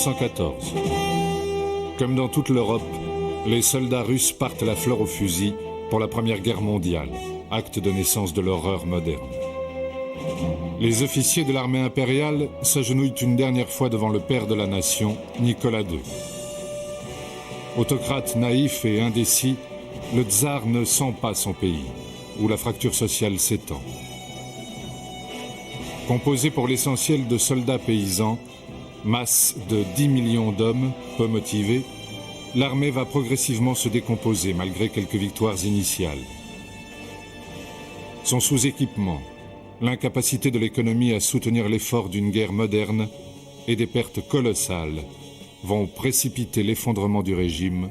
1914. Comme dans toute l'Europe, les soldats russes partent la fleur au fusil pour la Première Guerre mondiale, acte de naissance de l'horreur moderne. Les officiers de l'armée impériale s'agenouillent une dernière fois devant le père de la nation, Nicolas II. Autocrate naïf et indécis, le tsar ne sent pas son pays, où la fracture sociale s'étend. Composé pour l'essentiel de soldats paysans, masse de 10 millions d'hommes, peu motivés, l'armée va progressivement se décomposer malgré quelques victoires initiales. Son sous-équipement, l'incapacité de l'économie à soutenir l'effort d'une guerre moderne et des pertes colossales vont précipiter l'effondrement du régime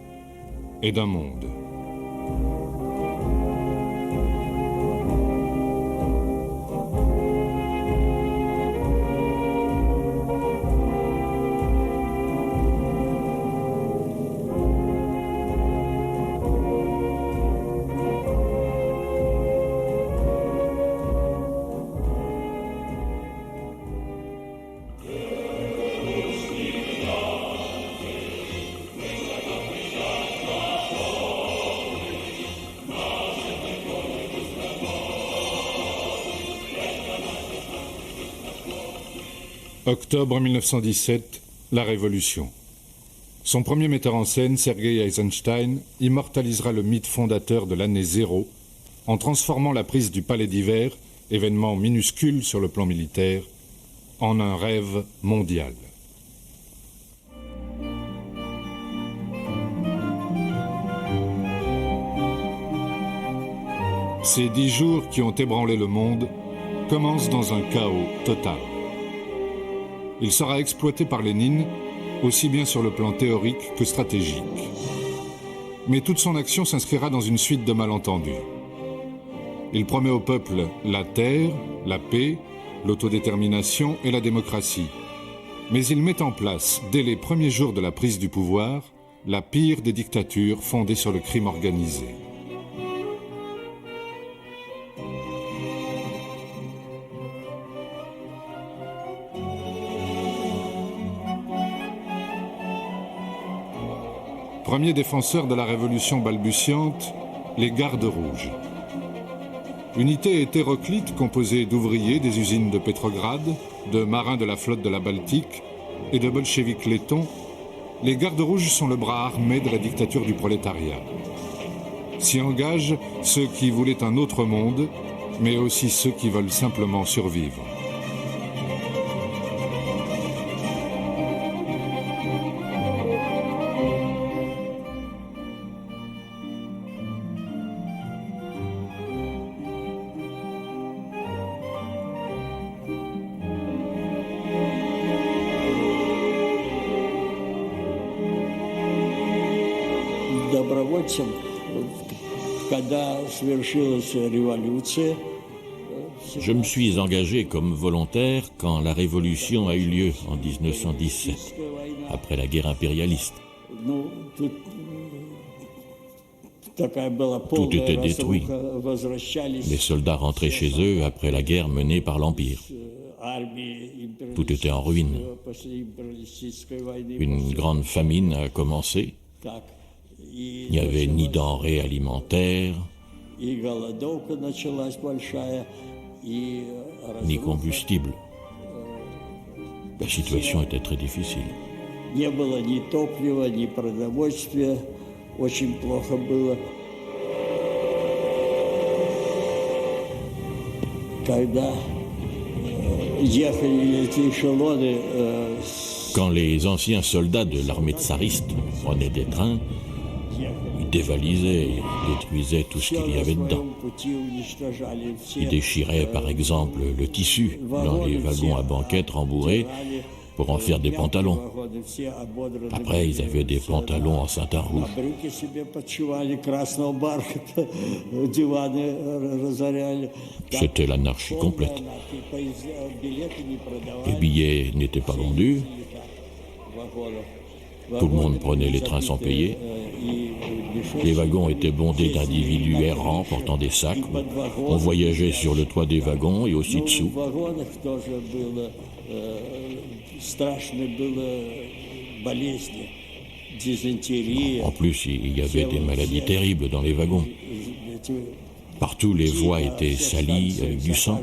et d'un monde. Octobre 1917, la Révolution. Son premier metteur en scène, Sergei Eisenstein, immortalisera le mythe fondateur de l'année zéro en transformant la prise du Palais d'Hiver, événement minuscule sur le plan militaire, en un rêve mondial. Ces 10 jours qui ont ébranlé le monde commencent dans un chaos total. Il sera exploité par Lénine, aussi bien sur le plan théorique que stratégique. Mais toute son action s'inscrira dans une suite de malentendus. Il promet au peuple la terre, la paix, l'autodétermination et la démocratie. Mais il met en place, dès les premiers jours de la prise du pouvoir, la pire des dictatures fondées sur le crime organisé. Premier défenseur de la révolution balbutiante, les Gardes rouges. Unité hétéroclite composée d'ouvriers des usines de Pétrograd, de marins de la flotte de la Baltique et de bolcheviks lettons, les Gardes rouges sont le bras armé de la dictature du prolétariat. S'y engagent ceux qui voulaient un autre monde, mais aussi ceux qui veulent simplement survivre. Je me suis engagé comme volontaire quand la révolution a eu lieu en 1917, après la guerre impérialiste. Tout était détruit. Les soldats rentraient chez eux après la guerre menée par l'Empire. Tout était en ruine. Une grande famine a commencé. Il n'y avait ni denrées alimentaires, ni combustible. La situation était très difficile. Quand les anciens soldats de l'armée tsariste prenaient des trains, ils dévalisaient et détruisaient tout ce qu'il y avait dedans. Ils déchiraient par exemple le tissu dans les wagons à banquettes rembourrés pour en faire des pantalons. Après, ils avaient des pantalons en satin rouge. C'était l'anarchie complète. Les billets n'étaient pas vendus. Tout le monde prenait les trains sans payer. Les wagons étaient bondés d'individus errants portant des sacs. On voyageait sur le toit des wagons et aussi dessous. En plus, il y avait des maladies terribles dans les wagons. Partout, les voies étaient salies avec du sang,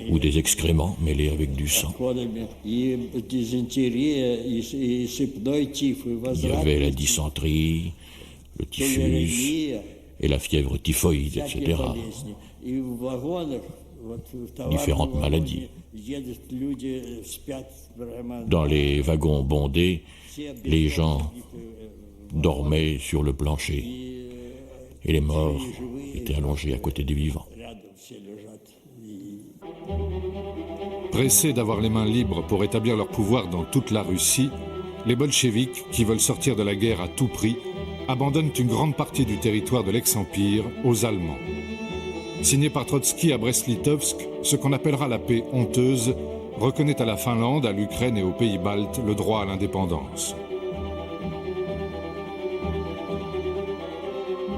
ou des excréments mêlés avec du sang. Il y avait la dysenterie, le typhus et la fièvre typhoïde, etc. Différentes maladies. Dans les wagons bondés, les gens dormaient sur le plancher et les morts étaient allongés à côté des vivants. Pressés d'avoir les mains libres pour établir leur pouvoir dans toute la Russie, les bolcheviks, qui veulent sortir de la guerre à tout prix, abandonnent une grande partie du territoire de l'ex-empire aux Allemands. Signé par Trotsky à Brest-Litovsk, ce qu'on appellera la paix honteuse reconnaît à la Finlande, à l'Ukraine et aux pays baltes le droit à l'indépendance.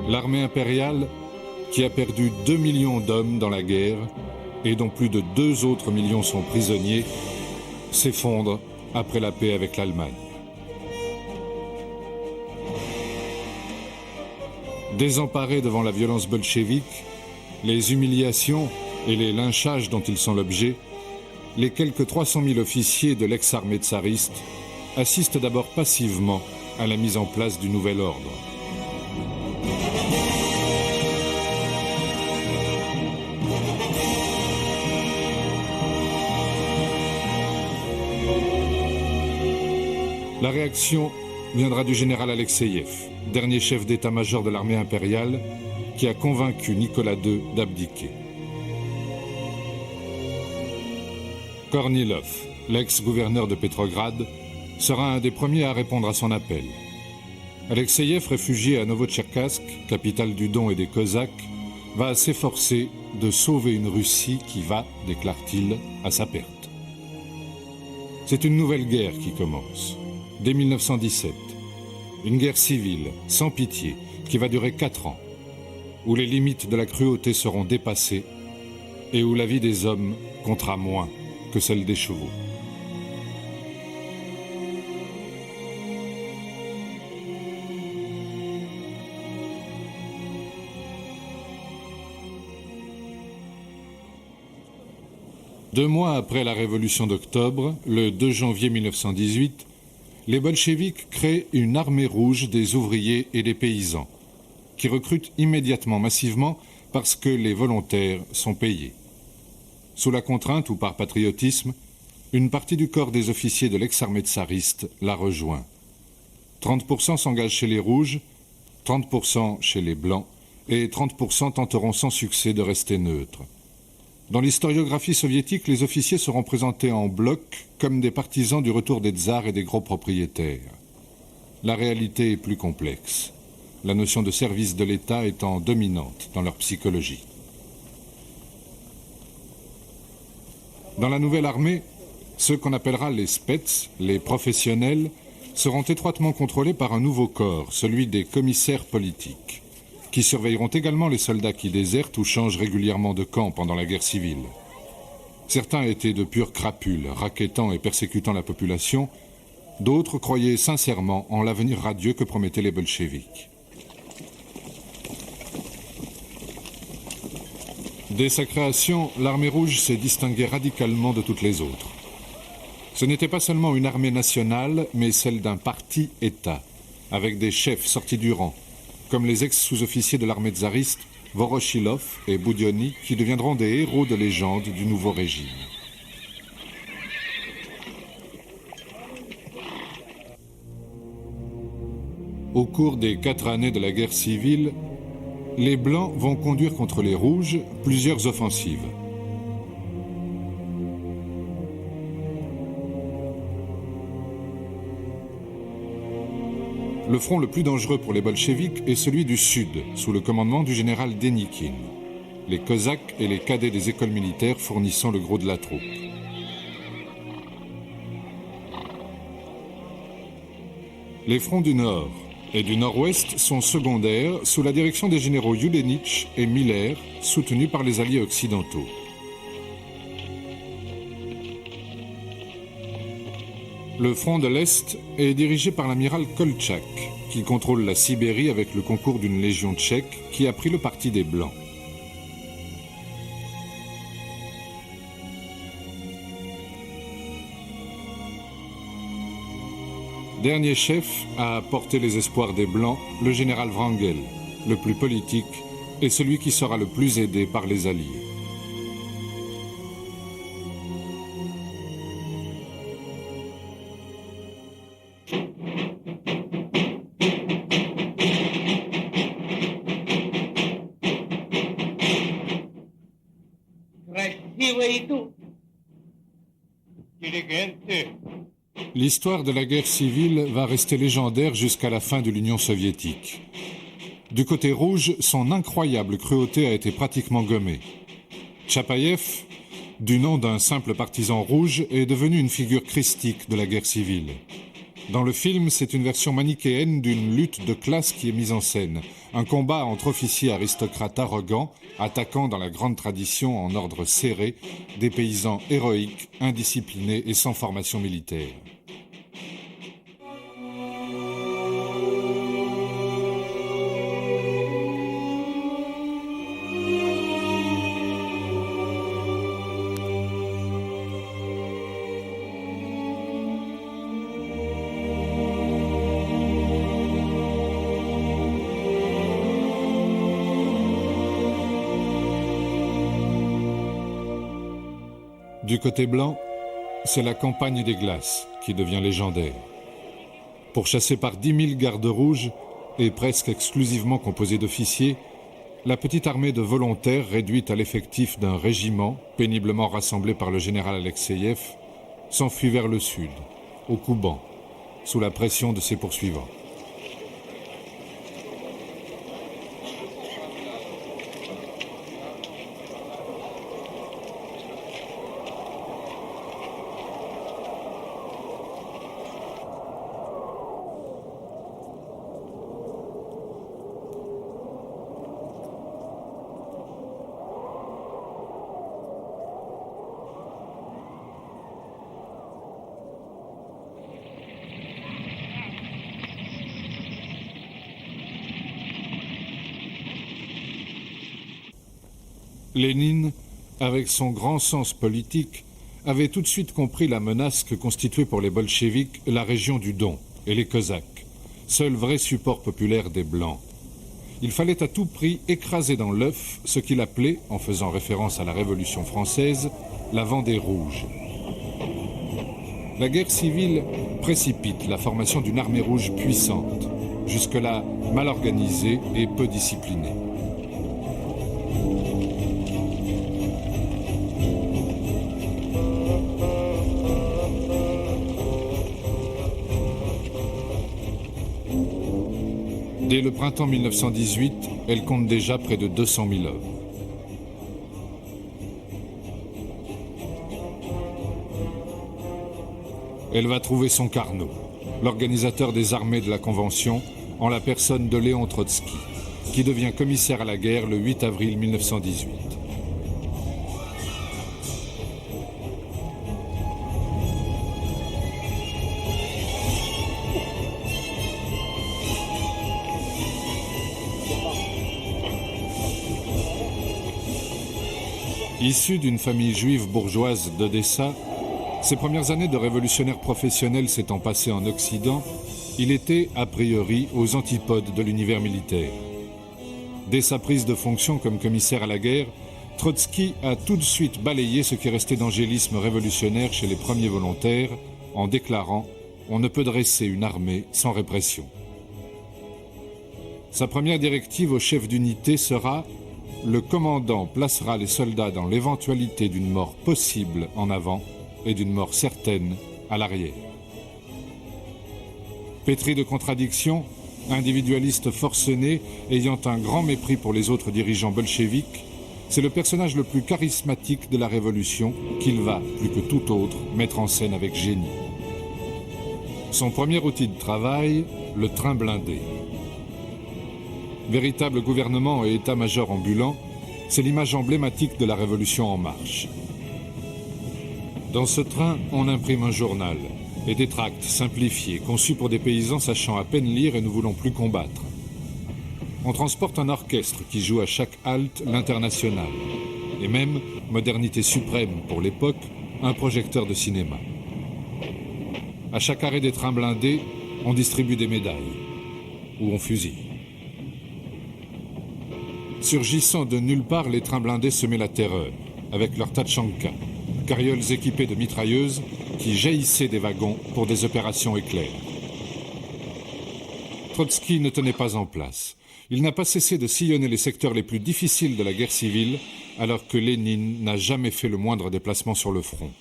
L'armée impériale, qui a perdu 2 millions d'hommes dans la guerre et dont plus de 2 autres millions sont prisonniers, s'effondre après la paix avec l'Allemagne. Désemparés devant la violence bolchevique, les humiliations et les lynchages dont ils sont l'objet, les quelques 300 000 officiers de l'ex-armée tsariste assistent d'abord passivement à la mise en place du nouvel ordre. La réaction viendra du général Alexeïev, dernier chef d'état-major de l'armée impériale, qui a convaincu Nicolas II d'abdiquer. Kornilov, l'ex-gouverneur de Petrograd, sera un des premiers à répondre à son appel. Alexeïev, réfugié à Novotcherkassk, capitale du Don et des Cosaques, va s'efforcer de sauver une Russie qui va, déclare-t-il, à sa perte. C'est une nouvelle guerre qui commence, dès 1917. Une guerre civile, sans pitié, qui va durer 4 ans, où les limites de la cruauté seront dépassées et où la vie des hommes comptera moins que celle des chevaux. Deux mois après la Révolution d'octobre, le 2 janvier 1918, les bolcheviks créent une armée rouge des ouvriers et des paysans, qui recrutent immédiatement massivement parce que les volontaires sont payés. Sous la contrainte ou par patriotisme, une partie du corps des officiers de l'ex-armée tsariste la rejoint. 30% s'engagent chez les rouges, 30% chez les blancs, et 30% tenteront sans succès de rester neutres. Dans l'historiographie soviétique, les officiers seront présentés en bloc comme des partisans du retour des tsars et des gros propriétaires. La réalité est plus complexe, la notion de service de l'État étant dominante dans leur psychologie. Dans la nouvelle armée, ceux qu'on appellera les spets, les professionnels, seront étroitement contrôlés par un nouveau corps, celui des commissaires politiques, qui surveilleront également les soldats qui désertent ou changent régulièrement de camp pendant la guerre civile. Certains étaient de pures crapules, rackettant et persécutant la population, d'autres croyaient sincèrement en l'avenir radieux que promettaient les bolcheviks. Dès sa création, l'armée rouge s'est distinguée radicalement de toutes les autres. Ce n'était pas seulement une armée nationale, mais celle d'un parti-État, avec des chefs sortis du rang, comme les ex-sous-officiers de l'armée tsariste, Voroshilov et Boudiony, qui deviendront des héros de légende du nouveau régime. Au cours des 4 années de la guerre civile, les Blancs vont conduire contre les Rouges plusieurs offensives. Le front le plus dangereux pour les bolcheviks est celui du Sud, sous le commandement du général Dénikine, les Cosaques et les cadets des écoles militaires fournissant le gros de la troupe. Les fronts du Nord et du Nord-Ouest sont secondaires sous la direction des généraux Yudenich et Miller, soutenus par les alliés occidentaux. Le front de l'Est est dirigé par l'amiral Koltchak, qui contrôle la Sibérie avec le concours d'une légion tchèque qui a pris le parti des Blancs. Dernier chef à porter les espoirs des Blancs, le général Wrangel, le plus politique et celui qui sera le plus aidé par les Alliés. L'histoire de la guerre civile va rester légendaire jusqu'à la fin de l'Union soviétique. Du côté rouge, son incroyable cruauté a été pratiquement gommée. Tchapaïev, du nom d'un simple partisan rouge, est devenu une figure christique de la guerre civile. Dans le film, c'est une version manichéenne d'une lutte de classe qui est mise en scène. Un combat entre officiers aristocrates arrogants, attaquant dans la grande tradition en ordre serré, des paysans héroïques, indisciplinés et sans formation militaire. Du côté blanc, c'est la campagne des glaces qui devient légendaire. Pourchassée par 10 000 gardes rouges et presque exclusivement composée d'officiers, la petite armée de volontaires réduite à l'effectif d'un régiment, péniblement rassemblé par le général Alexeïev, s'enfuit vers le sud, au Kouban, sous la pression de ses poursuivants. Lénine, avec son grand sens politique, avait tout de suite compris la menace que constituait pour les bolcheviks la région du Don et les Cosaques, seul vrai support populaire des Blancs. Il fallait à tout prix écraser dans l'œuf ce qu'il appelait, en faisant référence à la Révolution française, la Vendée rouge. La guerre civile précipite la formation d'une armée rouge puissante, jusque-là mal organisée et peu disciplinée. Dès le printemps 1918, elle compte déjà près de 200 000 hommes. Elle va trouver son Carnot, l'organisateur des armées de la Convention, en la personne de Léon Trotsky, qui devient commissaire à la guerre le 8 avril 1918. Issu d'une famille juive bourgeoise d'Odessa, ses premières années de révolutionnaire professionnel s'étant passées en Occident, il était, a priori, aux antipodes de l'univers militaire. Dès sa prise de fonction comme commissaire à la guerre, Trotsky a tout de suite balayé ce qui restait d'angélisme révolutionnaire chez les premiers volontaires, en déclarant « On ne peut dresser une armée sans répression ». Sa première directive au chef d'unité sera « Le commandant placera les soldats dans l'éventualité d'une mort possible en avant et d'une mort certaine à l'arrière. » Pétri de contradictions, individualiste forcené, ayant un grand mépris pour les autres dirigeants bolcheviques, c'est le personnage le plus charismatique de la Révolution qu'il va, plus que tout autre, mettre en scène avec génie. Son premier outil de travail, le train blindé. Véritable gouvernement et état-major ambulant, c'est l'image emblématique de la Révolution en marche. Dans ce train, on imprime un journal, et des tracts simplifiés, conçus pour des paysans sachant à peine lire et ne voulant plus combattre. On transporte un orchestre qui joue à chaque halte l'Internationale, et même, modernité suprême pour l'époque, un projecteur de cinéma. À chaque arrêt des trains blindés, on distribue des médailles, ou on fusille. Surgissant de nulle part, les trains blindés semaient la terreur, avec leurs tachankas, carrioles équipées de mitrailleuses qui jaillissaient des wagons pour des opérations éclairs. Trotsky ne tenait pas en place. Il n'a pas cessé de sillonner les secteurs les plus difficiles de la guerre civile, alors que Lénine n'a jamais fait le moindre déplacement sur le front.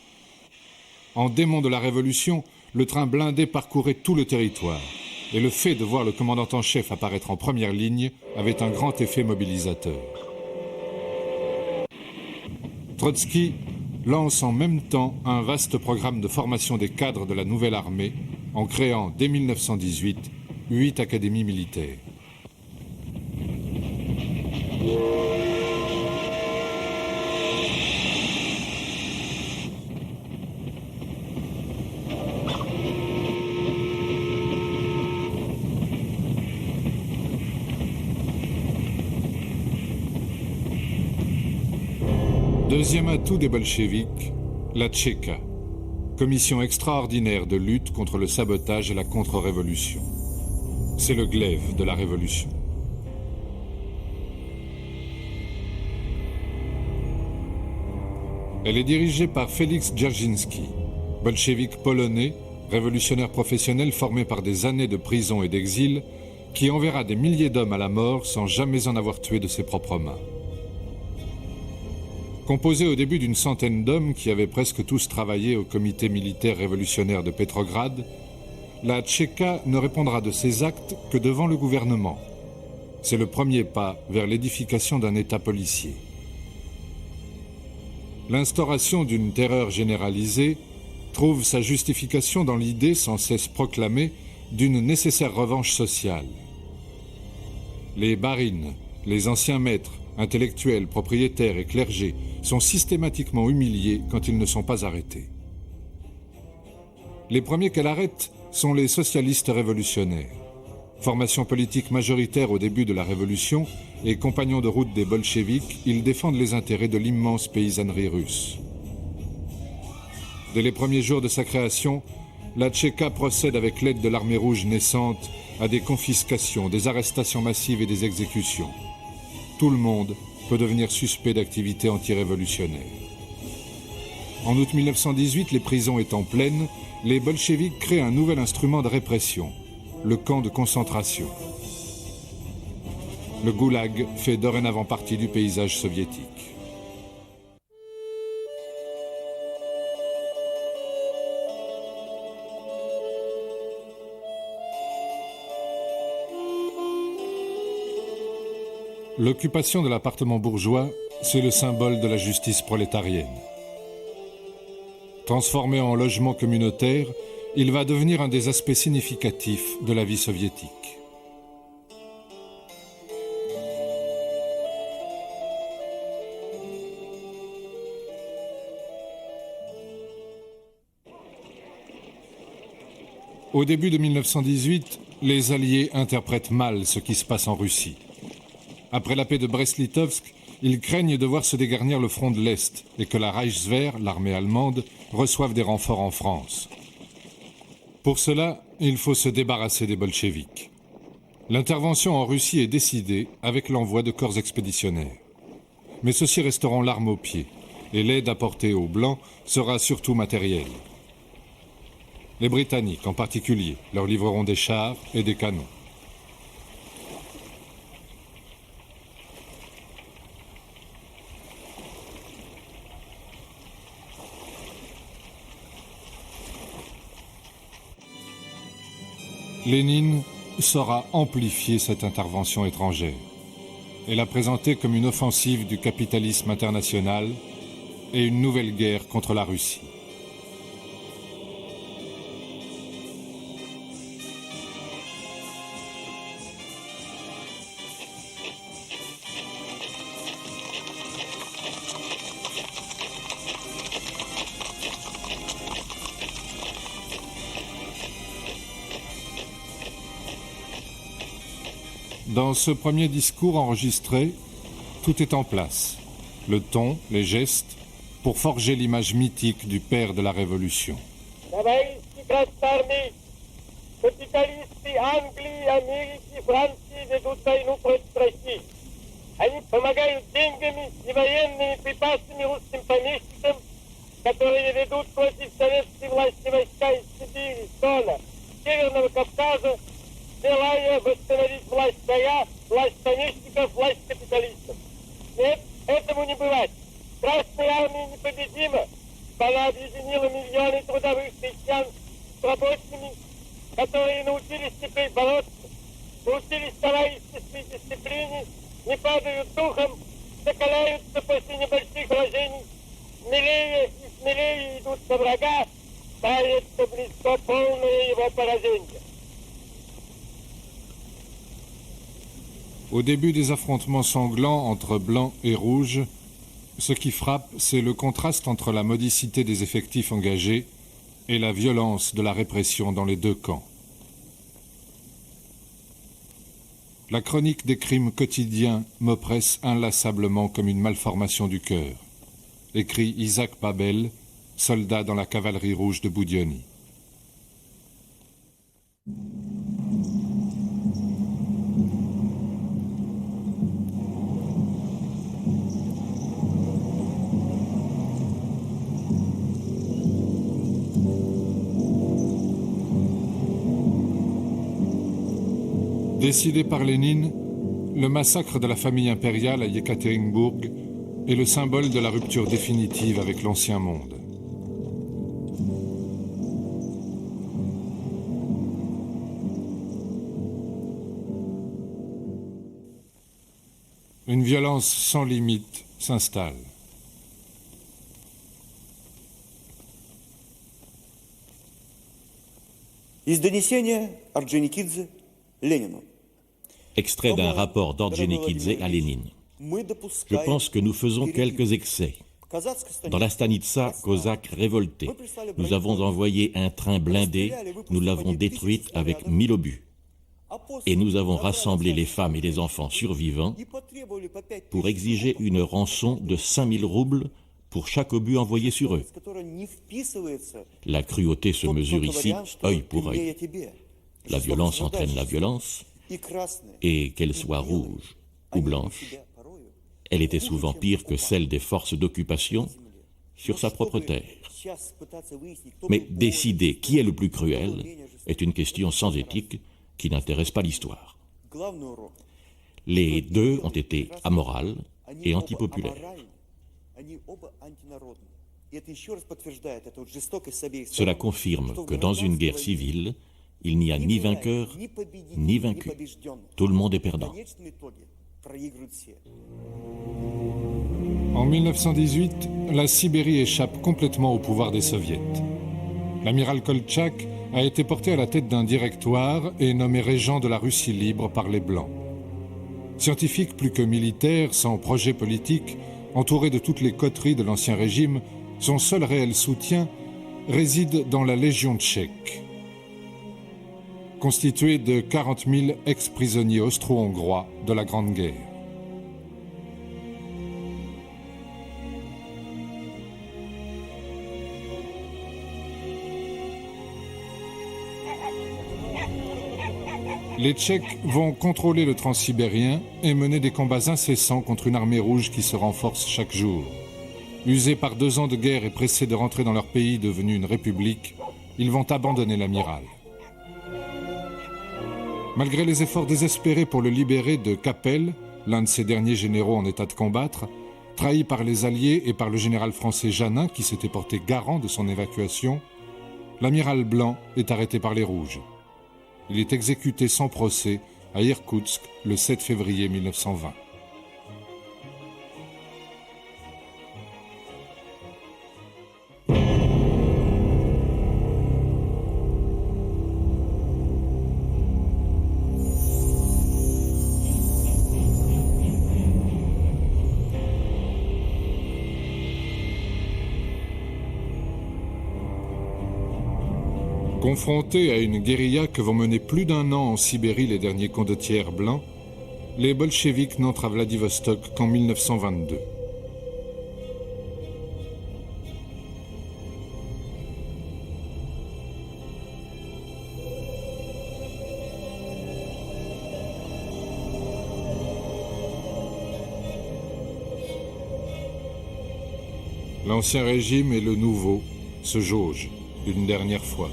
En démon de la Révolution, le train blindé parcourait tout le territoire, et le fait de voir le commandant en chef apparaître en première ligne avait un grand effet mobilisateur. Trotsky lance en même temps un vaste programme de formation des cadres de la nouvelle armée en créant dès 1918 8 académies militaires. Deuxième atout des bolcheviks, la Tchéka, commission extraordinaire de lutte contre le sabotage et la contre-révolution. C'est le glaive de la révolution. Elle est dirigée par Félix Dzerzhinsky, bolchevique polonais, révolutionnaire professionnel formé par des années de prison et d'exil, qui enverra des milliers d'hommes à la mort sans jamais en avoir tué de ses propres mains. Composée au début d'une centaine d'hommes qui avaient presque tous travaillé au comité militaire révolutionnaire de Petrograd, la Tchéka ne répondra de ses actes que devant le gouvernement. C'est le premier pas vers l'édification d'un État policier. L'instauration d'une terreur généralisée trouve sa justification dans l'idée sans cesse proclamée d'une nécessaire revanche sociale. Les barines, les anciens maîtres, intellectuels, propriétaires et clergés sont systématiquement humiliés quand ils ne sont pas arrêtés. Les premiers qu'elle arrête sont les socialistes révolutionnaires. Formation politique majoritaire au début de la Révolution et compagnons de route des bolcheviks, ils défendent les intérêts de l'immense paysannerie russe. Dès les premiers jours de sa création, la Tchéka procède avec l'aide de l'armée rouge naissante à des confiscations, des arrestations massives et des exécutions. Tout le monde peut devenir suspect d'activité anti-révolutionnaire. En août 1918, les prisons étant pleines, les bolcheviks créent un nouvel instrument de répression, le camp de concentration. Le goulag fait dorénavant partie du paysage soviétique. L'occupation de l'appartement bourgeois, c'est le symbole de la justice prolétarienne. Transformé en logement communautaire, il va devenir un des aspects significatifs de la vie soviétique. Au début de 1918, les Alliés interprètent mal ce qui se passe en Russie. Après la paix de Brest-Litovsk, ils craignent de voir se dégarnir le front de l'Est et que la Reichswehr, l'armée allemande, reçoive des renforts en France. Pour cela, il faut se débarrasser des bolcheviks. L'intervention en Russie est décidée avec l'envoi de corps expéditionnaires. Mais ceux-ci resteront l'arme au pied, et l'aide apportée aux Blancs sera surtout matérielle. Les Britanniques, en particulier, leur livreront des chars et des canons. Lénine saura amplifier cette intervention étrangère et la présenter comme une offensive du capitalisme international et une nouvelle guerre contre la Russie. Dans ce premier discours enregistré, tout est en place. Le ton, les gestes, pour forger l'image mythique du père de la Révolution. Которые ведут против советской власти войска из Сибири, Дона, Северного Кавказа, желая восстановить власть царя, власть помещиков, власть капиталистов. Нет, этому не бывать. Красная армия непобедима. Она объединила миллионы трудовых крестьян с рабочими, которые научились теперь бороться, научились товарищеской дисциплине, не падают духом, закаляются после небольших поражений, смелее и смелее идут на врага, ставится близко полное его поражение. Au début des affrontements sanglants entre blancs et rouges, ce qui frappe, c'est le contraste entre la modicité des effectifs engagés et la violence de la répression dans les deux camps. La chronique des crimes quotidiens m'oppresse inlassablement comme une malformation du cœur, écrit Isaac Babel, soldat dans la cavalerie rouge de Boudionni. Décidé par Lénine, le massacre de la famille impériale à Yekaterinbourg est le symbole de la rupture définitive avec l'ancien monde. Une violence sans limite s'installe. Из донесения Орджоникидзе Ленину. Extrait d'un rapport d'Ordzhonikidze à Lénine. Je pense que nous faisons quelques excès. Dans la stanitsa cosaque révoltée, nous avons envoyé un train blindé, nous l'avons détruite avec 1000 obus. Et nous avons rassemblé les femmes et les enfants survivants pour exiger une rançon de 5000 roubles pour chaque obus envoyé sur eux. La cruauté se mesure ici, œil pour œil. La violence entraîne la violence, et qu'elle soit rouge ou blanche, elle était souvent pire que celle des forces d'occupation sur sa propre terre. Mais décider qui est le plus cruel est une question sans éthique qui n'intéresse pas l'histoire. Les deux ont été amorales et antipopulaires. Cela confirme que dans une guerre civile, il n'y a ni vainqueur, ni vaincu. Tout le monde est perdant. En 1918, la Sibérie échappe complètement au pouvoir des soviets. L'amiral Koltchak a été porté à la tête d'un directoire et nommé régent de la Russie libre par les Blancs. Scientifique plus que militaire, sans projet politique, entouré de toutes les coteries de l'ancien régime, son seul réel soutien réside dans la Légion tchèque, constituée de 40 000 ex-prisonniers austro-hongrois de la Grande Guerre. Les Tchèques vont contrôler le transsibérien et mener des combats incessants contre une armée rouge qui se renforce chaque jour. Usés par 2 ans de guerre et pressés de rentrer dans leur pays devenu une république, ils vont abandonner l'amiral. Malgré les efforts désespérés pour le libérer de Capel, l'un de ses derniers généraux en état de combattre, trahi par les Alliés et par le général français Jeannin qui s'était porté garant de son évacuation, l'amiral Blanc est arrêté par les Rouges. Il est exécuté sans procès à Irkoutsk le 7 février 1920. Confronté à une guérilla que vont mener plus d'1 an en Sibérie les derniers condottières blancs, les bolcheviks n'entrent à Vladivostok qu'en 1922. L'ancien régime et le nouveau se jaugent une dernière fois.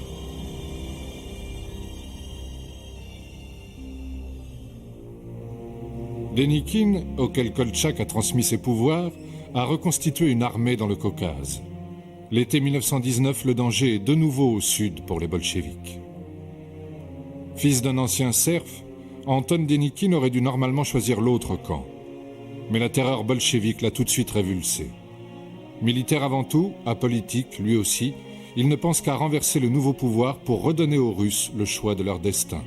Dénikine, auquel Koltchak a transmis ses pouvoirs, a reconstitué une armée dans le Caucase. L'été 1919, le danger est de nouveau au sud pour les bolcheviks. Fils d'un ancien serf, Anton Dénikine aurait dû normalement choisir l'autre camp. Mais la terreur bolchevique l'a tout de suite révulsé. Militaire avant tout, apolitique lui aussi, il ne pense qu'à renverser le nouveau pouvoir pour redonner aux Russes le choix de leur destin.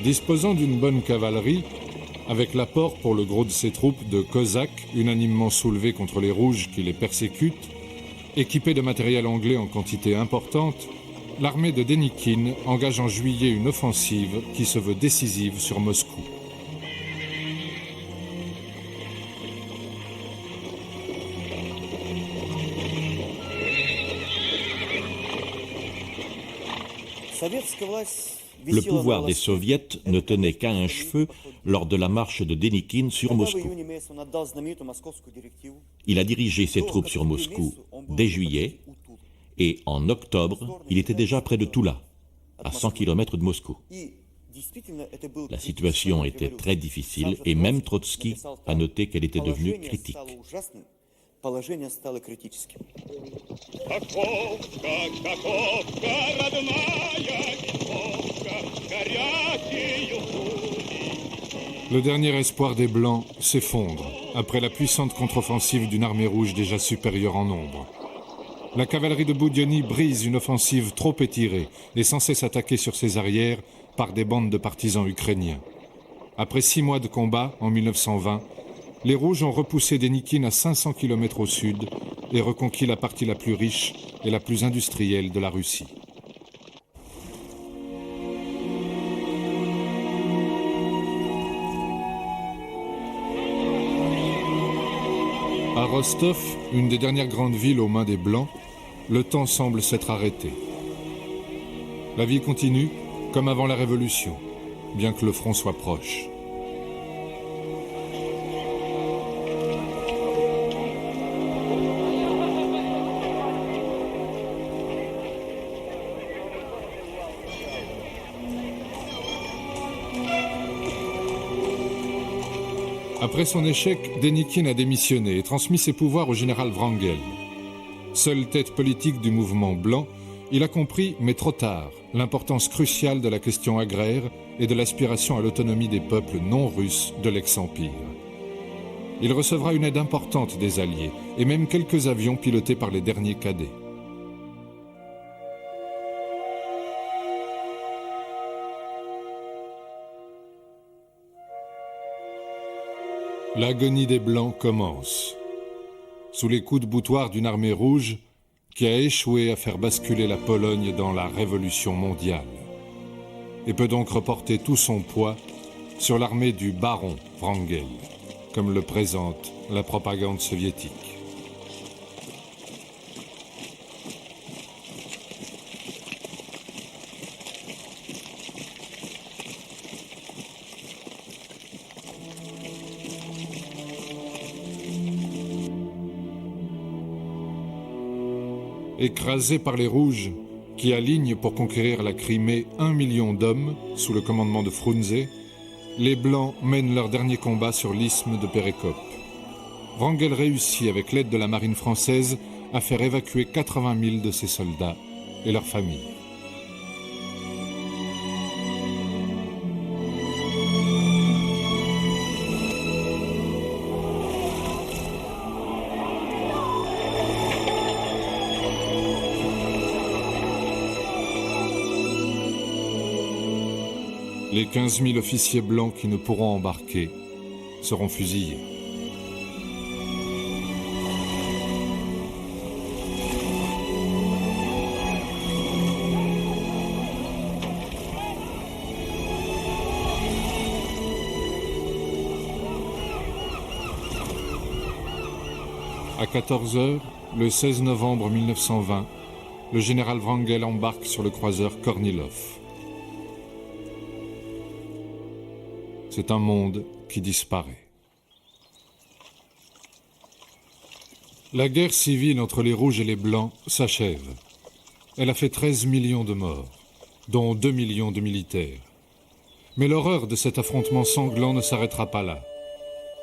Disposant d'une bonne cavalerie, avec l'apport pour le gros de ses troupes de cosaques unanimement soulevés contre les rouges qui les persécutent, équipés de matériel anglais en quantité importante, l'armée de Dénikine engage en juillet une offensive qui se veut décisive sur Moscou. Le pouvoir des soviets ne tenait qu'à un cheveu lors de la marche de Dénikine sur Moscou. Il a dirigé ses troupes sur Moscou dès juillet et en octobre, il était déjà près de Toula, à 100 km de Moscou. La situation était très difficile et même Trotsky a noté qu'elle était devenue critique. Le dernier espoir des Blancs s'effondre après la puissante contre-offensive d'une armée rouge déjà supérieure en nombre. La cavalerie de Boudienny brise une offensive trop étirée et sans cesse attaquée sur ses arrières par des bandes de partisans ukrainiens. Après 6 mois de combat, en 1920, les Rouges ont repoussé Dénikine à 500 km au sud et reconquis la partie la plus riche et la plus industrielle de la Russie. À Rostov, une des dernières grandes villes aux mains des Blancs, le temps semble s'être arrêté. La vie continue, comme avant la Révolution, bien que le front soit proche. Après son échec, Dénikine a démissionné et transmis ses pouvoirs au général Wrangel. Seule tête politique du mouvement blanc, il a compris, mais trop tard, l'importance cruciale de la question agraire et de l'aspiration à l'autonomie des peuples non russes de l'ex-empire. Il recevra une aide importante des Alliés et même quelques avions pilotés par les derniers cadets. L'agonie des Blancs commence, sous les coups de boutoir d'une armée rouge qui a échoué à faire basculer la Pologne dans la révolution mondiale et peut donc reporter tout son poids sur l'armée du baron Wrangel, comme le présente la propagande soviétique. Écrasés par les Rouges, qui alignent pour conquérir la Crimée 1 million d'hommes sous le commandement de Frunze, les Blancs mènent leur dernier combat sur l'isthme de Perekop. Wrangel réussit, avec l'aide de la marine française, à faire évacuer 80 000 de ses soldats et leurs familles. Les 15 000 officiers blancs qui ne pourront embarquer seront fusillés. À 14 h, le 16 novembre 1920, le général Wrangel embarque sur le croiseur Kornilov. C'est un monde qui disparaît. La guerre civile entre les Rouges et les Blancs s'achève. Elle a fait 13 millions de morts, dont 2 millions de militaires. Mais l'horreur de cet affrontement sanglant ne s'arrêtera pas là.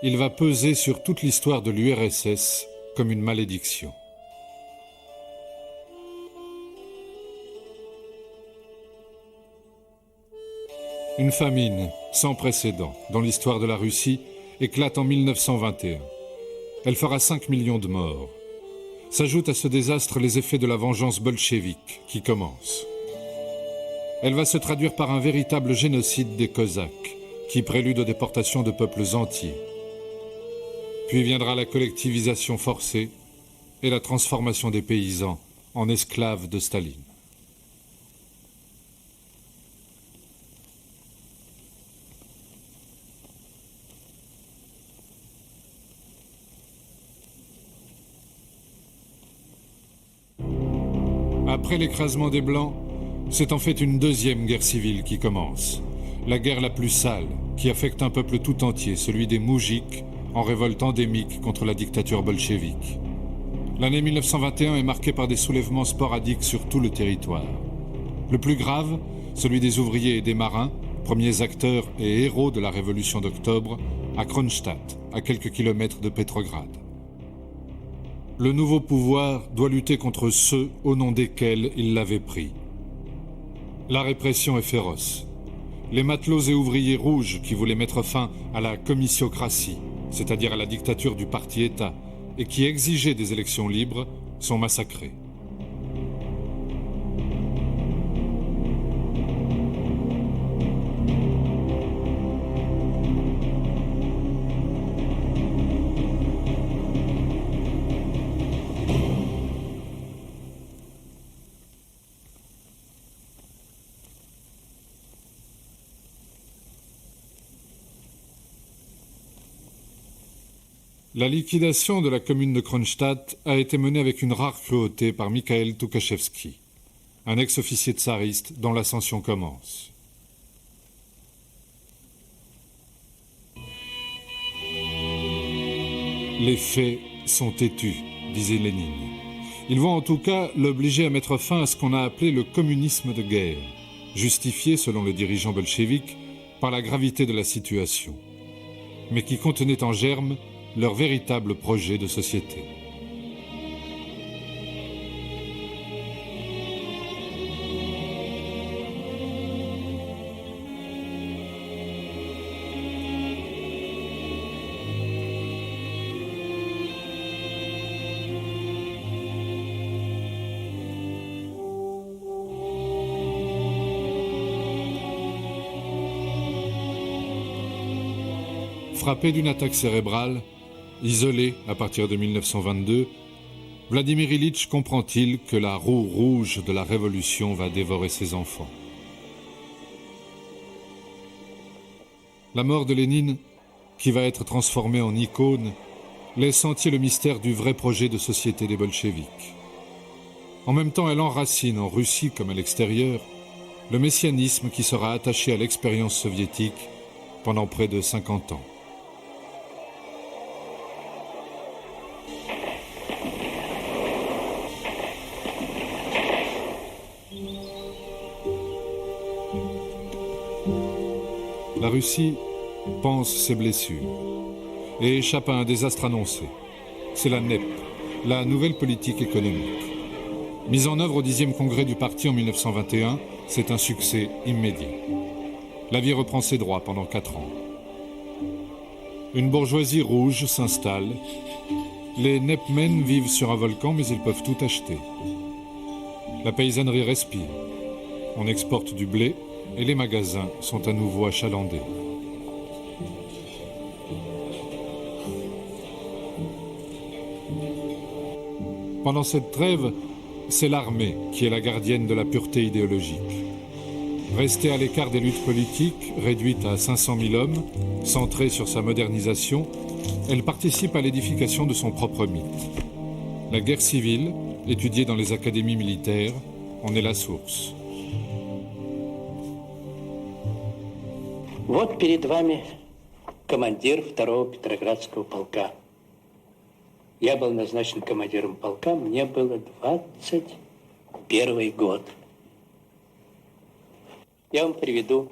Il va peser sur toute l'histoire de l'URSS comme une malédiction. Une famine sans précédent dans l'histoire de la Russie éclate en 1921. Elle fera 5 millions de morts. S'ajoutent à ce désastre les effets de la vengeance bolchevique qui commence. Elle va se traduire par un véritable génocide des Cosaques qui prélude aux déportations de peuples entiers. Puis viendra la collectivisation forcée et la transformation des paysans en esclaves de Staline. Après l'écrasement des Blancs, c'est en fait une deuxième guerre civile qui commence. La guerre la plus sale, qui affecte un peuple tout entier, celui des Moujiks, en révolte endémique contre la dictature bolchevique. L'année 1921 est marquée par des soulèvements sporadiques sur tout le territoire. Le plus grave, celui des ouvriers et des marins, premiers acteurs et héros de la révolution d'octobre, à Kronstadt, à quelques kilomètres de Petrograd. Le nouveau pouvoir doit lutter contre ceux au nom desquels il l'avait pris. La répression est féroce. Les matelots et ouvriers rouges qui voulaient mettre fin à la comissiocratie, c'est-à-dire à la dictature du parti-État, et qui exigeaient des élections libres, sont massacrés. La liquidation de la commune de Kronstadt a été menée avec une rare cruauté par Mikhail Tukhachevski, un ex-officier tsariste dont l'ascension commence. Les faits sont têtus, disait Lénine. Ils vont en tout cas l'obliger à mettre fin à ce qu'on a appelé le communisme de guerre, justifié, selon le dirigeant bolchevique, par la gravité de la situation, mais qui contenait en germe leur véritable projet de société. Frappé d'une attaque cérébrale, isolé à partir de 1922, Vladimir Ilitch comprend-il que la roue rouge de la révolution va dévorer ses enfants. La mort de Lénine, qui va être transformée en icône, laisse entier le mystère du vrai projet de société des bolcheviks. En même temps, elle enracine en Russie comme à l'extérieur le messianisme qui sera attaché à l'expérience soviétique pendant près de 50 ans. La Russie pense ses blessures et échappe à un désastre annoncé. C'est la NEP, la nouvelle politique économique. Mise en œuvre au 10e congrès du parti en 1921, c'est un succès immédiat. La vie reprend ses droits pendant 4 ans. Une bourgeoisie rouge s'installe. Les NEP-men vivent sur un volcan, mais ils peuvent tout acheter. La paysannerie respire. On exporte du blé, et les magasins sont à nouveau achalandés. Pendant cette trêve, c'est l'armée qui est la gardienne de la pureté idéologique. Restée à l'écart des luttes politiques, réduite à 500 000 hommes, centrée sur sa modernisation, elle participe à l'édification de son propre mythe. La guerre civile, étudiée dans les académies militaires, en est la source. Вот перед вами командир 2-го Петроградского полка. Я был назначен командиром полка, мне было 21 год. Я вам приведу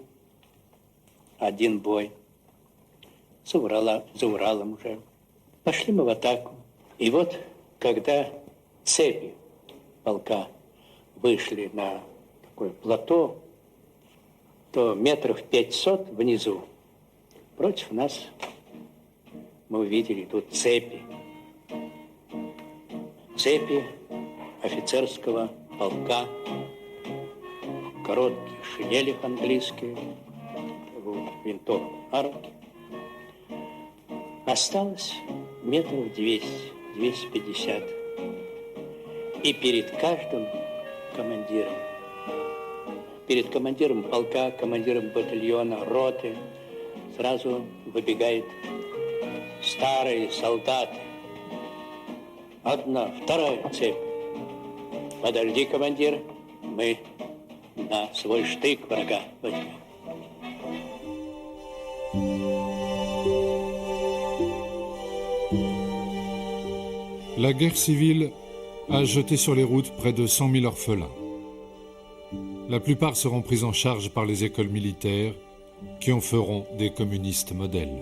один бой за Уралом уже. Пошли мы в атаку. И вот, когда цепи полка вышли на такое плато, то метров 500 внизу против нас мы увидели тут цепи. Цепи офицерского полка, короткие шинели английские, винтовку на руки. Осталось метров 200, 250. И перед каждым командиром, перед командиром полка, командиром батальона, роты, сразу выбегают старые солдаты. Одна, вторая цепь. Подожди, командир, мы на свой штык врага возьмем. La guerre civile a jeté sur les routes près de 100 000 orphelins. La plupart seront pris en charge par les écoles militaires qui en feront des communistes modèles.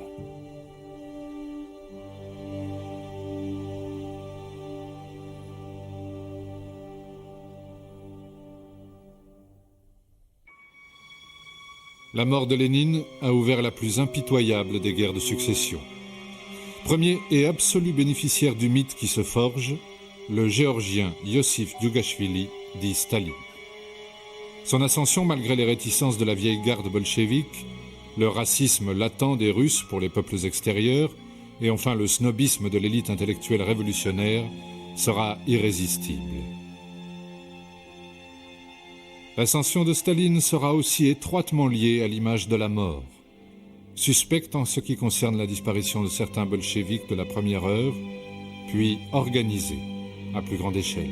La mort de Lénine a ouvert la plus impitoyable des guerres de succession. Premier et absolu bénéficiaire du mythe qui se forge, le géorgien Iosif Djougashvili dit Staline. Son ascension malgré les réticences de la vieille garde bolchevique, le racisme latent des Russes pour les peuples extérieurs et enfin le snobisme de l'élite intellectuelle révolutionnaire sera irrésistible. L'ascension de Staline sera aussi étroitement liée à l'image de la mort. Suspecte en ce qui concerne la disparition de certains bolcheviks de la première heure, puis organisée à plus grande échelle.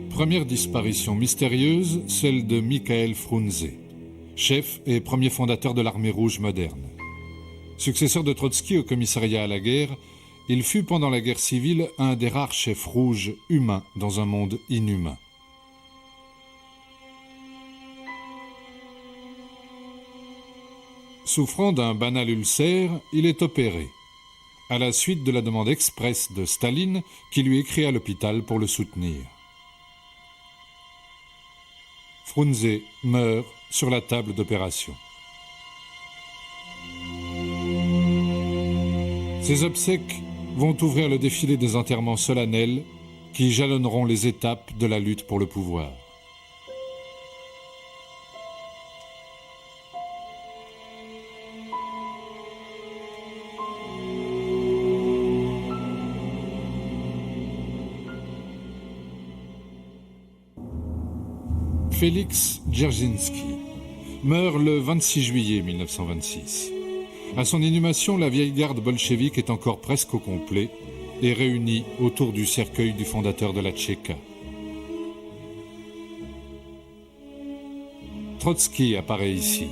Première disparition mystérieuse, celle de Mikhail Frunze, chef et premier fondateur de l'armée rouge moderne. Successeur de Trotsky au commissariat à la guerre, il fut pendant la guerre civile un des rares chefs rouges humains dans un monde inhumain. Souffrant d'un banal ulcère, il est opéré, à la suite de la demande expresse de Staline qui lui écrit à l'hôpital pour le soutenir. Frunze meurt sur la table d'opération. Ces obsèques vont ouvrir le défilé des enterrements solennels qui jalonneront les étapes de la lutte pour le pouvoir. Félix Dzerzhinsky meurt le 26 juillet 1926. À son inhumation, la vieille garde bolchevique est encore presque au complet et réunie autour du cercueil du fondateur de la Tchéka. Trotsky apparaît ici,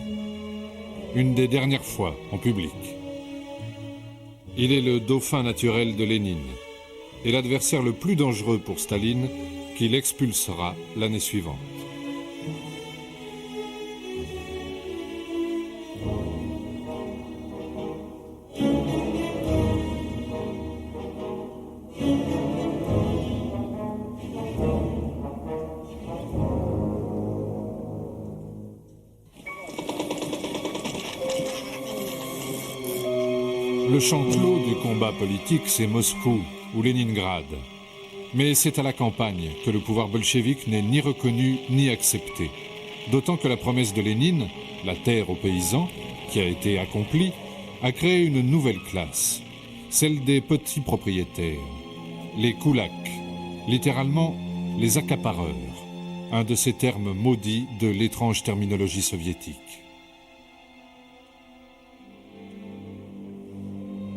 une des dernières fois en public. Il est le dauphin naturel de Lénine et l'adversaire le plus dangereux pour Staline, qui l'expulsera l'année suivante. Le champ clos du combat politique, c'est Moscou ou Leningrad. Mais c'est à la campagne que le pouvoir bolchevique n'est ni reconnu ni accepté. D'autant que la promesse de Lénine, la terre aux paysans, qui a été accomplie, a créé une nouvelle classe, celle des petits propriétaires, les koulaks, littéralement les accapareurs, un de ces termes maudits de l'étrange terminologie soviétique.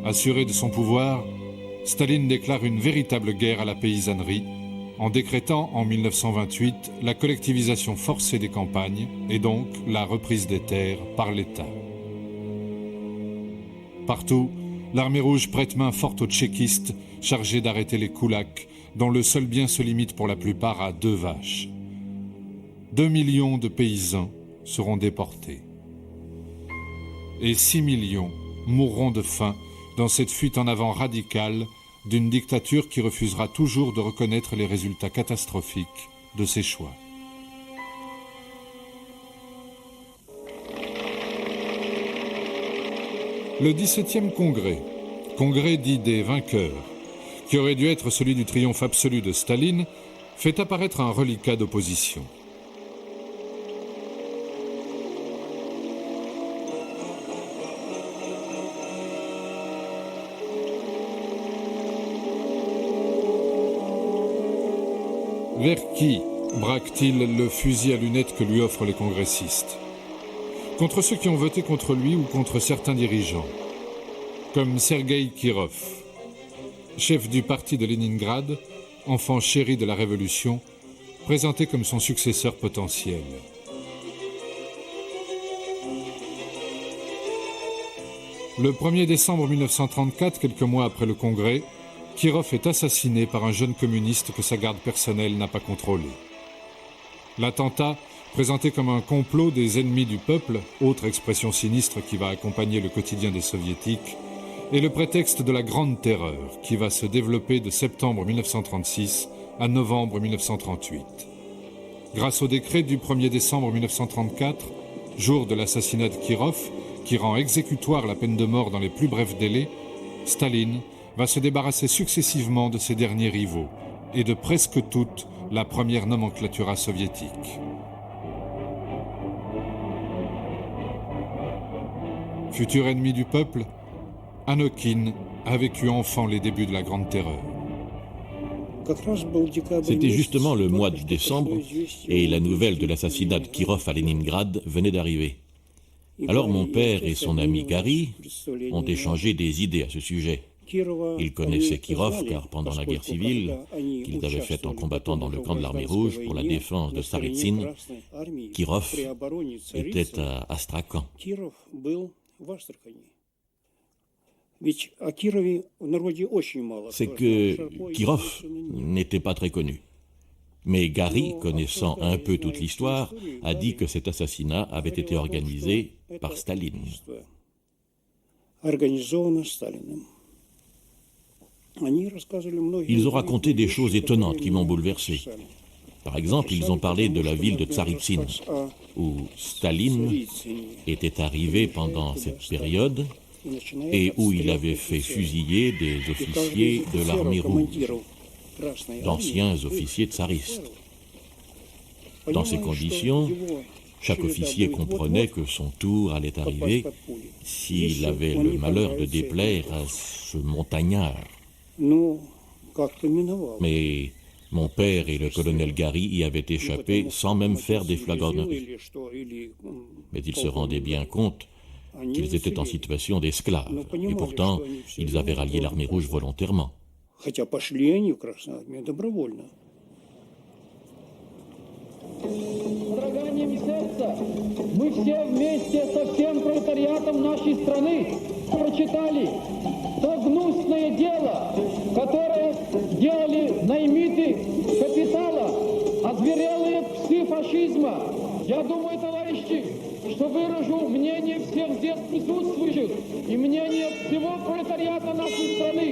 Assuré de son pouvoir, Staline déclare une véritable guerre à la paysannerie en décrétant en 1928 la collectivisation forcée des campagnes et donc la reprise des terres par l'État. Partout, l'armée rouge prête main forte aux tchéquistes chargés d'arrêter les koulaks, dont le seul bien se limite pour la plupart à 2 vaches. 2 millions de paysans seront déportés. Et 6 millions mourront de faim dans cette fuite en avant radicale d'une dictature qui refusera toujours de reconnaître les résultats catastrophiques de ses choix. Le 17e congrès dit des vainqueurs, qui aurait dû être celui du triomphe absolu de Staline, fait apparaître un reliquat d'opposition. Vers qui braque-t-il le fusil à lunettes que lui offrent les congressistes? Contre ceux qui ont voté contre lui ou contre certains dirigeants, comme Sergueï Kirov, chef du parti de Leningrad, enfant chéri de la Révolution, présenté comme son successeur potentiel. Le 1er décembre 1934, quelques mois après le Congrès, Kirov est assassiné par un jeune communiste que sa garde personnelle n'a pas contrôlé. L'attentat, présenté comme un complot des ennemis du peuple, autre expression sinistre qui va accompagner le quotidien des soviétiques, est le prétexte de la Grande Terreur qui va se développer de septembre 1936 à novembre 1938. Grâce au décret du 1er décembre 1934, jour de l'assassinat de Kirov, qui rend exécutoire la peine de mort dans les plus brefs délais, Staline va se débarrasser successivement de ses derniers rivaux et de presque toute la première nomenclatura soviétique. Futur ennemi du peuple, Anokhin a vécu enfant les débuts de la Grande Terreur. C'était justement le mois de décembre et la nouvelle de l'assassinat de Kirov à Leningrad venait d'arriver. Alors mon père et son ami Gary ont échangé des idées à ce sujet. Ils connaissaient Kirov car pendant la guerre civile qu'ils avaient faite en combattant dans le camp de l'armée rouge pour la défense de Saritsyn, Kirov était à Astrakhan. C'est que Kirov n'était pas très connu. Mais Gary, connaissant un peu toute l'histoire, a dit que cet assassinat avait été organisé par Staline. Ils ont raconté des choses étonnantes qui m'ont bouleversé. Par exemple, ils ont parlé de la ville de Tsaritsyn, où Staline était arrivé pendant cette période et où il avait fait fusiller des officiers de l'armée rouge, d'anciens officiers tsaristes. Dans ces conditions, chaque officier comprenait que son tour allait arriver s'il avait le malheur de déplaire à ce montagnard. Mais mon père et le colonel Gary y avaient échappé sans même faire des flagorneries. Mais ils se rendaient bien compte qu'ils étaient en situation d'esclaves, et pourtant, ils avaient rallié l'armée rouge volontairement. Содроганием сердца мы все вместе со всем пролетариатом нашей страны прочитали то гнусное дело, которое делали наймиты капитала, озверелые псы фашизма. Я думаю, товарищи, что выражу мнение всех здесь присутствующих и мнение всего пролетариата нашей страны,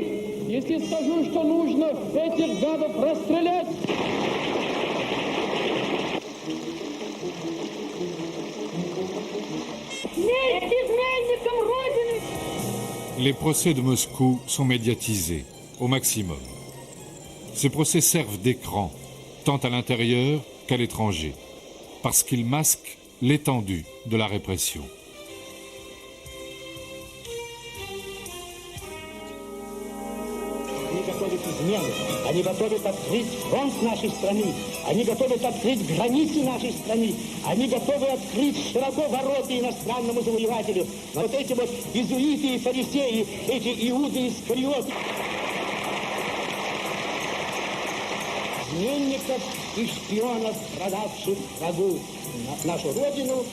если скажу, что нужно этих гадов расстрелять. Месть изменникам Родины! Les procès de Moscou sont médiatisés au maximum. Ces procès servent d'écran, tant à l'intérieur qu'à l'étranger, parce qu'ils masquent l'étendue de la répression. Они готовят открыть фронт нашей страны, они готовят открыть границы нашей страны, они готовы открыть широко ворота иностранному завоевателю. Вот эти вот иезуиты и фарисеи, эти иуды Искариоты, изменников и шпионов, продавших врагу нашу родину,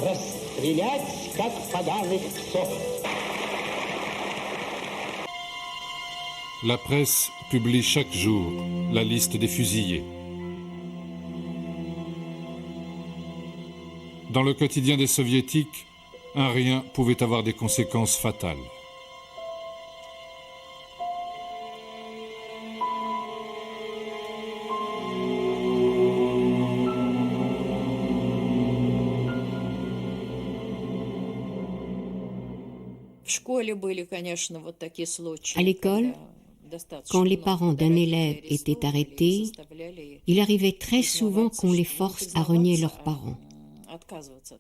расстрелять, как поганых псов. La presse publie chaque jour la liste des fusillés. Dans le quotidien des soviétiques, un rien pouvait avoir des conséquences fatales. À l'école, quand les parents d'un élève étaient arrêtés, il arrivait très souvent qu'on les force à renier leurs parents.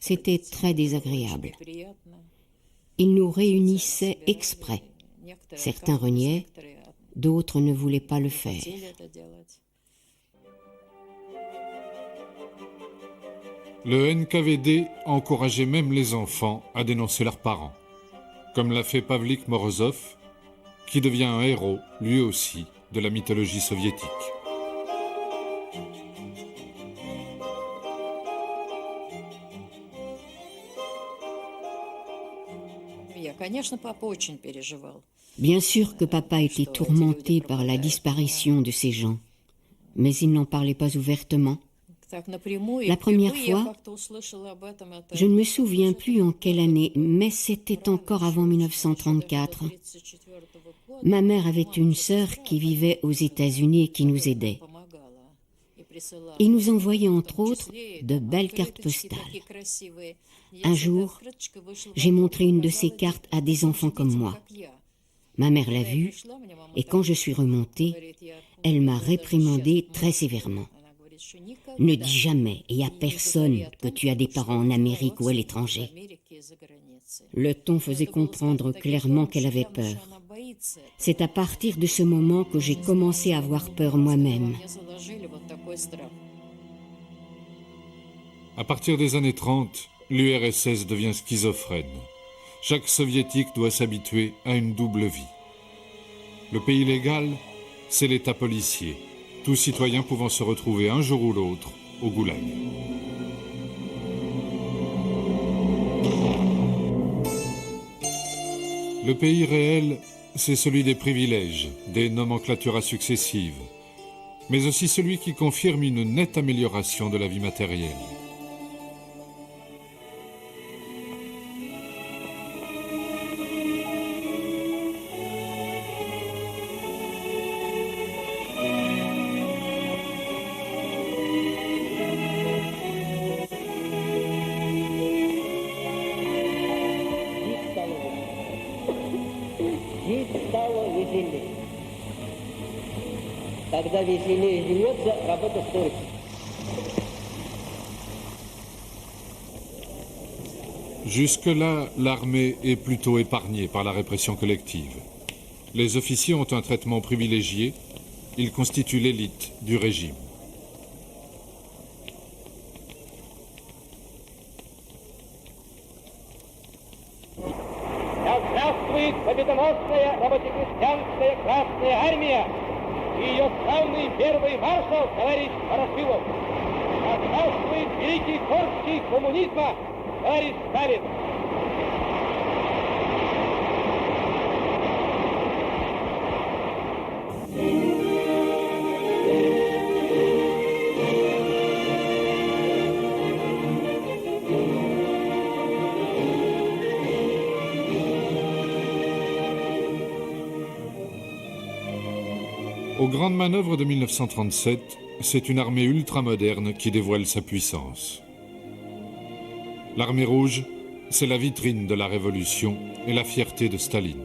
C'était très désagréable. Ils nous réunissaient exprès. Certains reniaient, d'autres ne voulaient pas le faire. Le NKVD encourageait même les enfants à dénoncer leurs parents, comme l'a fait Pavlik Morozov, qui devient un héros, lui aussi, de la mythologie soviétique. Bien sûr que papa était tourmenté par la disparition de ces gens, mais il n'en parlait pas ouvertement. La première fois, je ne me souviens plus en quelle année, mais c'était encore avant 1934. Ma mère avait une sœur qui vivait aux États-Unis et qui nous aidait. Il nous envoyait entre autres de belles cartes postales. Un jour, j'ai montré une de ces cartes à des enfants comme moi. Ma mère l'a vue et quand je suis remontée, elle m'a réprimandé très sévèrement. Ne dis jamais et à personne que tu as des parents en Amérique ou à l'étranger. Le ton faisait comprendre clairement qu'elle avait peur. C'est à partir de ce moment que j'ai commencé à avoir peur moi-même. À partir des années 30, l'URSS devient schizophrène. Chaque soviétique doit s'habituer à une double vie. Le pays légal, c'est l'État policier, tout citoyen pouvant se retrouver un jour ou l'autre au goulag. Le pays réel, c'est celui des privilèges, des nomenclaturas successives, mais aussi celui qui confirme une nette amélioration de la vie matérielle. Когда веселье живется, работа стоит. Jusque-là, l'armée est plutôt épargnée par la répression collective. Les officiers ont un traitement privilégié, ils constituent l'élite du régime. Здравствует победоносная рабоче-крестьянская Красная Армия и ее славный первый маршал, товарищ Ворошилов. Здравствует великий Корский коммунизма, товарищ Сталин. Aux grandes manœuvres de 1937, c'est une armée ultramoderne qui dévoile sa puissance. L'armée rouge, c'est la vitrine de la révolution et la fierté de Staline.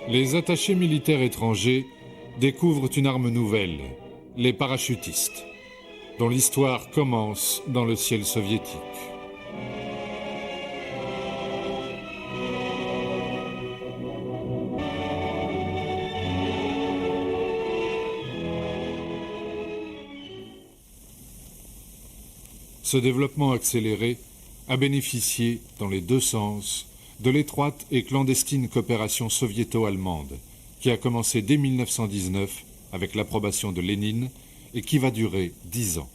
Les attachés militaires étrangers découvrent une arme nouvelle, les parachutistes, dont l'histoire commence dans le ciel soviétique. Ce développement accéléré a bénéficié, dans les deux sens, de l'étroite et clandestine coopération soviéto-allemande, qui a commencé dès 1919 avec l'approbation de Lénine et qui va durer 10 ans.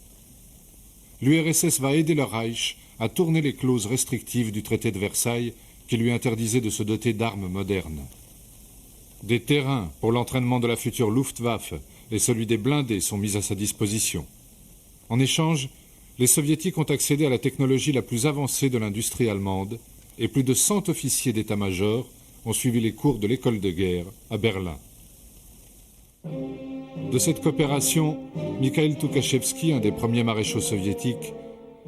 L'URSS va aider le Reich à tourner les clauses restrictives du traité de Versailles qui lui interdisait de se doter d'armes modernes. Des terrains pour l'entraînement de la future Luftwaffe et celui des blindés sont mis à sa disposition. En échange, les soviétiques ont accédé à la technologie la plus avancée de l'industrie allemande et plus de 100 officiers d'état-major ont suivi les cours de l'école de guerre à Berlin. De cette coopération, Mikhail Tukhachevski, un des premiers maréchaux soviétiques,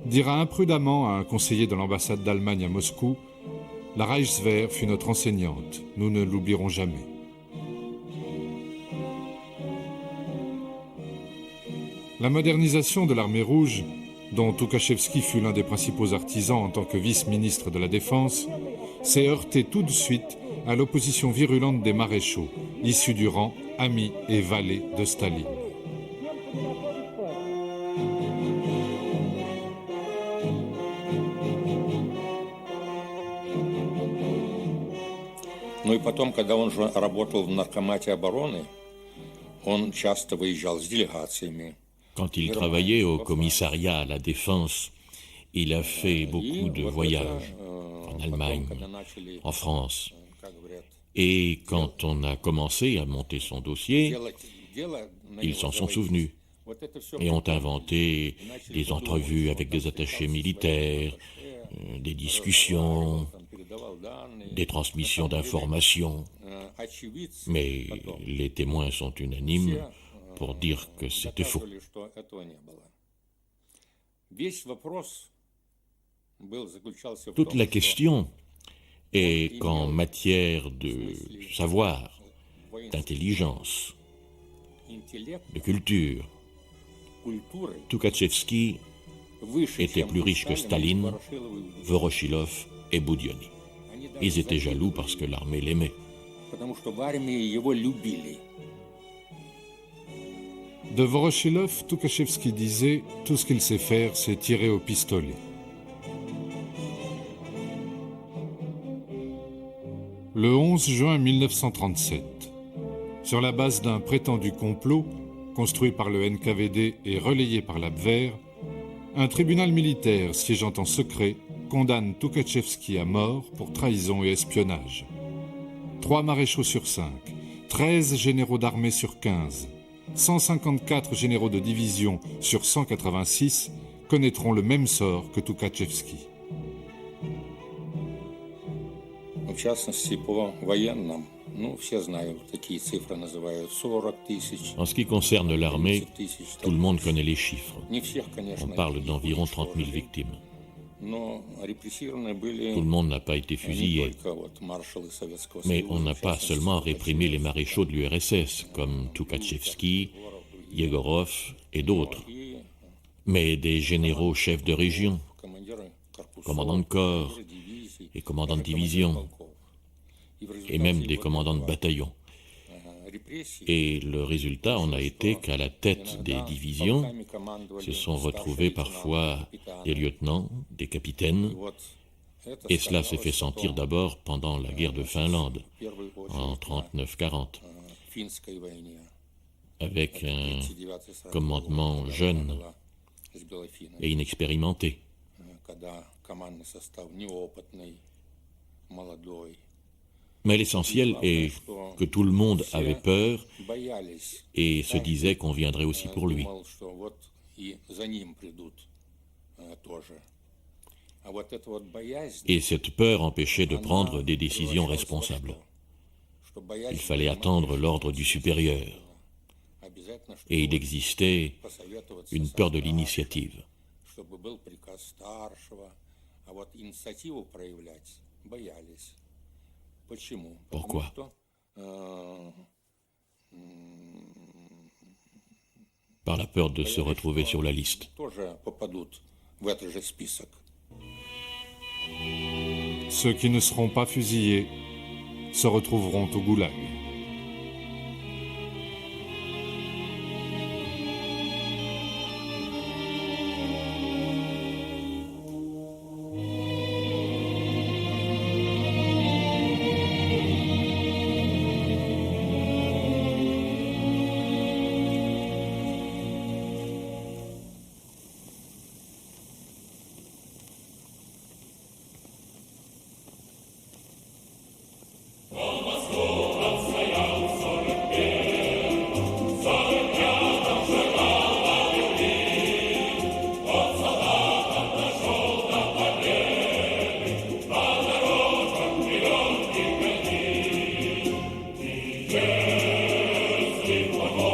dira imprudemment à un conseiller de l'ambassade d'Allemagne à Moscou « La Reichswehr fut notre enseignante, nous ne l'oublierons jamais ». La modernisation de l'armée rouge, dont Tukhachevski fut l'un des principaux artisans en tant que vice-ministre de la Défense, s'est heurtée tout de suite à l'opposition virulente des maréchaux, issus du rang, amis et valets de Staline. Ну и потом, когда он же работал в наркомате обороны, он часто выезжал с делегациями. Quand il travaillait au commissariat à la Défense, il a fait beaucoup de voyages en Allemagne, en France. Et quand on a commencé à monter son dossier, ils s'en sont souvenus et ont inventé des entrevues avec des attachés militaires, des discussions, des transmissions d'informations. Mais les témoins sont unanimes pour dire que c'était faux. Toute la question est qu'en matière de savoir, d'intelligence, de culture, Tukhachevski était plus riche que Staline, Voroshilov et Boudienny. Ils étaient jaloux parce que l'armée l'aimait. De Voroshilov, Tukhachevski disait « Tout ce qu'il sait faire, c'est tirer au pistolet ». Le 11 juin 1937, sur la base d'un prétendu complot, construit par le NKVD et relayé par l'Abwehr, un tribunal militaire siégeant en secret condamne Tukhachevski à mort pour trahison et espionnage. 3 maréchaux sur 5, 13 généraux d'armée sur 15, 154 généraux de division sur 186 connaîtront le même sort que Tukhachevski. В частности, по военным, все знают, такие цифры называют 40 тысяч. En ce qui concerne l'armée, tout le monde connaît les chiffres. On parle d'environ 30 000 victimes. Tout le monde n'a pas été fusillé. Mais on n'a pas seulement réprimé les maréchaux de l'URSS, comme Tukhachevski, Yegorov et d'autres, mais des généraux chefs de région, commandants de corps et commandants de division, et même des commandants de bataillon. Et le résultat en a été qu'à la tête des divisions se sont retrouvés parfois des lieutenants, des capitaines, et cela s'est fait sentir d'abord pendant la guerre de Finlande, en 39-40, avec un commandement jeune et inexpérimenté. Mais l'essentiel est que tout le monde avait peur et se disait qu'on viendrait aussi pour lui. Et cette peur empêchait de prendre des décisions responsables. Il fallait attendre l'ordre du supérieur. Et il existait une peur de l'initiative. Pourquoi? par la peur de se retrouver sur la liste. Ceux qui ne seront pas fusillés se retrouveront au goulag. Thank you.